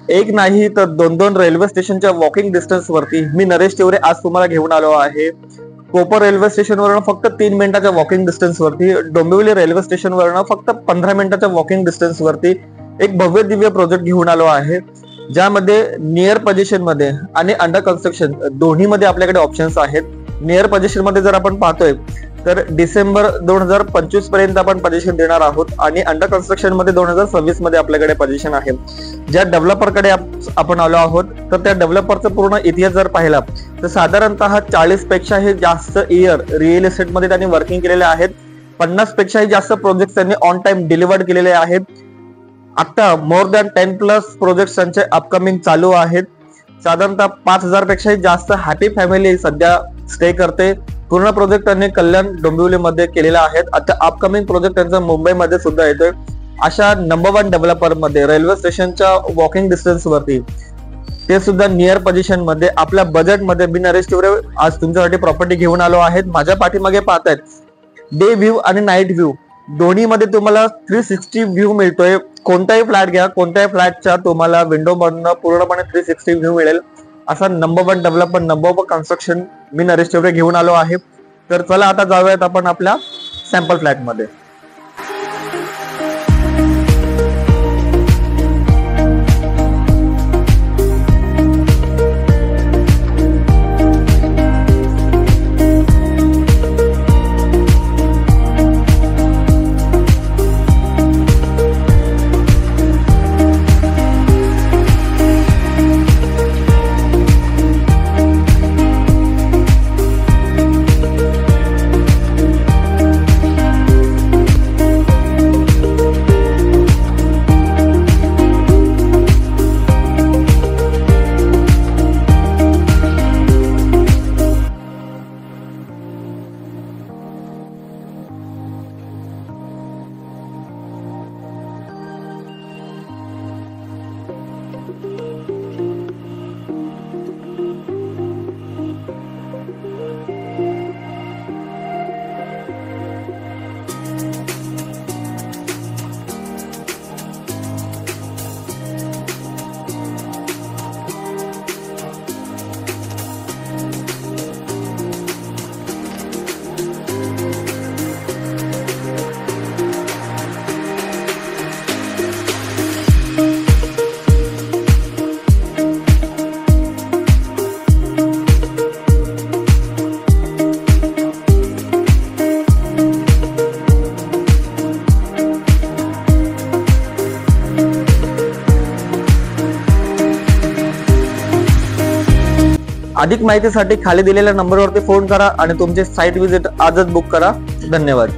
एक नाही तर दोन रेल्वे स्टेशनच्या वॉकिंग डिस्टन्स वरती मी नरेश तिवरे आज तुम्हाला घेऊन आलो आहे। कोपर रेल्वे स्टेशन वरून फक्त 3 मिनिटाच्या वॉकिंग डिस्टन्स वरती, डोंबिवली रेल्वे स्टेशन वरून फक्त 15 मिनिटाच्या वॉकिंग डिस्टन्स वरती एक भव्य दिव्य प्रोजेक्ट घेऊन आलो आहे, ज्यामध्ये नियर पोझिशन मध्ये आणि अंडर कन्स्ट्रक्शन दोन्ही मध्ये आपल्याकडे ऑप्शन्स आहेत। नियर पोझिशन मध्ये जर आपण पाहतोय तर डिसेंबर 2025 पर्यंत आपण पोझिशन देणार आहोत आणि अंडर कन्स्ट्रक्शन मध्ये 2026 मध्ये आपल्याकडे पोझिशन आहे। ज्या डेव्हलपर कडे आपण आलो आहोत तर त्या डेव्हलपरचा पूर्ण इतिहास जर पाहिला तर साधारणतः 40 पेक्षाही जास्त इयर रिअल एस्टेट मध्ये त्यांनी वर्किंग केलेले आहेत। 50 पेक्षाही जास्त प्रोजेक्ट त्यांनी ऑन टाइम डिलिव्हर्ड केलेले आहेत। आता मोर दॅन 10+ प्रोजेक्ट त्यांचे अपकमिंग चालू आहेत। साधारणतः 5000 पेक्षाही जास्त हॅपी फॅमिली सध्या स्टे करते। पूर्ण प्रोजेक्ट त्यांनी कल्याण डोंबिवली मध्ये केलेला आहे। आता अपकमिंग प्रोजेक्ट त्यांचा मुंबई मध्ये सुद्धा येतोय। अशा नंबर 1 डेव्हलपर मध्ये रेल्वे स्टेशनच्या वॉकिंग डिस्टन्स वरती, ते सुद्धा नियर पोझिशन मध्ये आपल्या बजेट मध्ये मी नरेश तिवरे आज तुमच्यासाठी प्रॉपर्टी घेऊन आलो आहे। माझ्या पाठीमागे पाहतायत डे व्ह्यू आणि नाईट व्ह्यू दोन्ही मध्ये तुम्हाला 360 व्ह्यू मिळतोय। कोणताही फ्लॅट घ्या, कोणत्याही फ्लॅटच्या तुम्हाला विंडो मधून पूर्णपणे 360 व्ह्यू मिळेल। असा नंबर 1 डेव्हलपर, नंबर 1 कन्स्ट्रक्शन मी नरेश तिवरे घेऊन आलो आहे। तर चला आता जाऊयात आपण आपल्या सॅम्पल फ्लॅट मध्ये। अधिक माहितीसाठी खाली दिलेल्या नंबरवरती फोन करा आणि तुमचे साइट व्हिजिट आजच बुक करा। धन्यवाद।